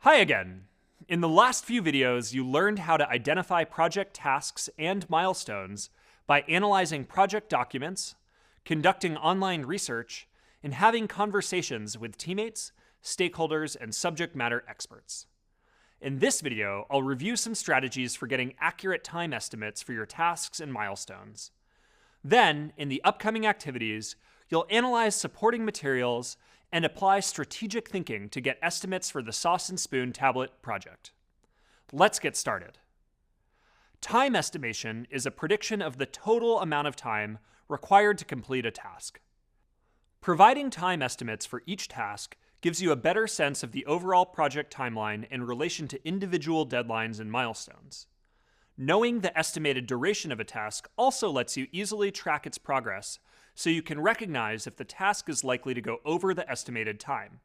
Hi again! In the last few videos, you learned how to identify project tasks and milestones by analyzing project documents, conducting online research, and having conversations with teammates, stakeholders, and subject matter experts. In this video, I'll review some strategies for getting accurate time estimates for your tasks and milestones. Then, in the upcoming activities, you'll analyze supporting materials and apply strategic thinking to get estimates for the Sauce and Spoon tablet project. Let's get started. Time estimation is a prediction of the total amount of time required to complete a task. Providing time estimates for each task gives you a better sense of the overall project timeline in relation to individual deadlines and milestones. Knowing the estimated duration of a task also lets you easily track its progress, so you can recognize if the task is likely to go over the estimated time.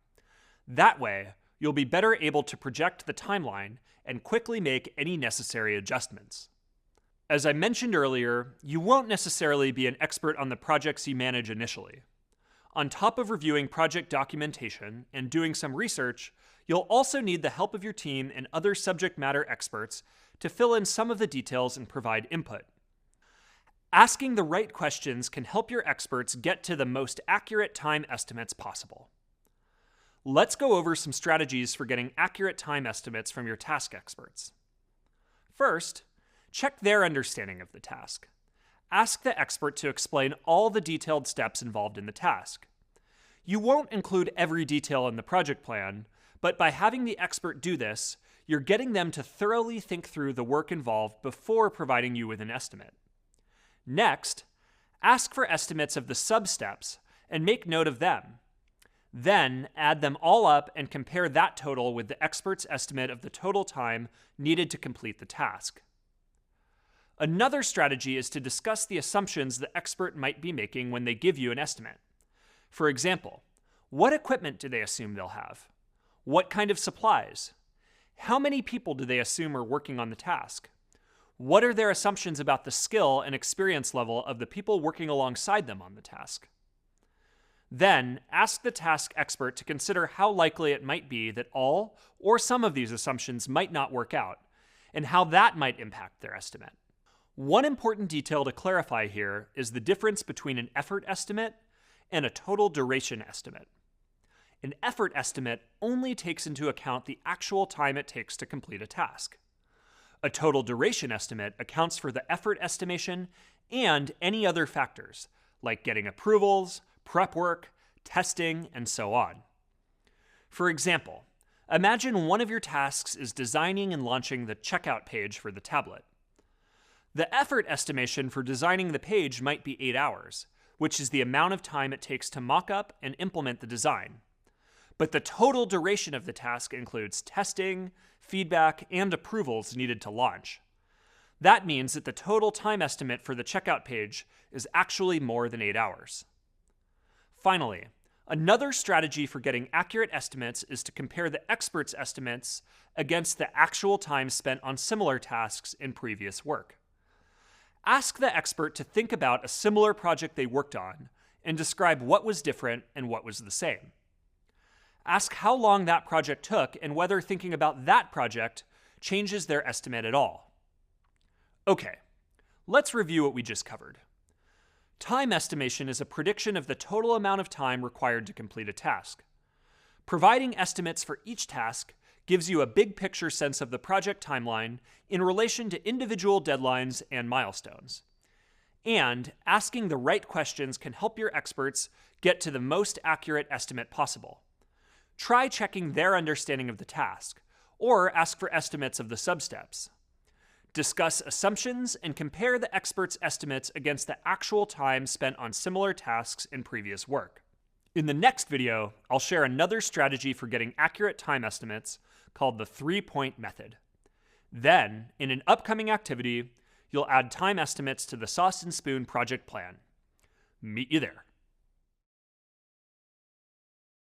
That way, you'll be better able to project the timeline and quickly make any necessary adjustments. As I mentioned earlier, you won't necessarily be an expert on the projects you manage initially. On top of reviewing project documentation and doing some research, you'll also need the help of your team and other subject matter experts to fill in some of the details and provide input. Asking the right questions can help your experts get to the most accurate time estimates possible. Let's go over some strategies for getting accurate time estimates from your task experts. First, check their understanding of the task. Ask the expert to explain all the detailed steps involved in the task. You won't include every detail in the project plan, but by having the expert do this, you're getting them to thoroughly think through the work involved before providing you with an estimate. Next, ask for estimates of the sub-steps and make note of them. Then, add them all up and compare that total with the expert's estimate of the total time needed to complete the task. Another strategy is to discuss the assumptions the expert might be making when they give you an estimate. For example, what equipment do they assume they'll have? What kind of supplies? How many people do they assume are working on the task? What are their assumptions about the skill and experience level of the people working alongside them on the task? Then, ask the task expert to consider how likely it might be that all or some of these assumptions might not work out, and how that might impact their estimate. One important detail to clarify here is the difference between an effort estimate and a total duration estimate. An effort estimate only takes into account the actual time it takes to complete a task. A total duration estimate accounts for the effort estimation and any other factors, like getting approvals, prep work, testing, and so on. For example, imagine one of your tasks is designing and launching the checkout page for the tablet. The effort estimation for designing the page might be 8 hours, which is the amount of time it takes to mock up and implement the design. But the total duration of the task includes testing, feedback, and approvals needed to launch. That means that the total time estimate for the checkout page is actually more than 8 hours. Finally, another strategy for getting accurate estimates is to compare the expert's estimates against the actual time spent on similar tasks in previous work. Ask the expert to think about a similar project they worked on and describe what was different and what was the same. Ask how long that project took and whether thinking about that project changes their estimate at all. Okay, let's review what we just covered. Time estimation is a prediction of the total amount of time required to complete a task. Providing estimates for each task gives you a big picture sense of the project timeline in relation to individual deadlines and milestones. And asking the right questions can help your experts get to the most accurate estimate possible. Try checking their understanding of the task, or ask for estimates of the sub-steps. Discuss assumptions and compare the expert's estimates against the actual time spent on similar tasks in previous work. In the next video, I'll share another strategy for getting accurate time estimates called the 3-point method. Then, in an upcoming activity, you'll add time estimates to the Sauce and Spoon project plan. Meet you there.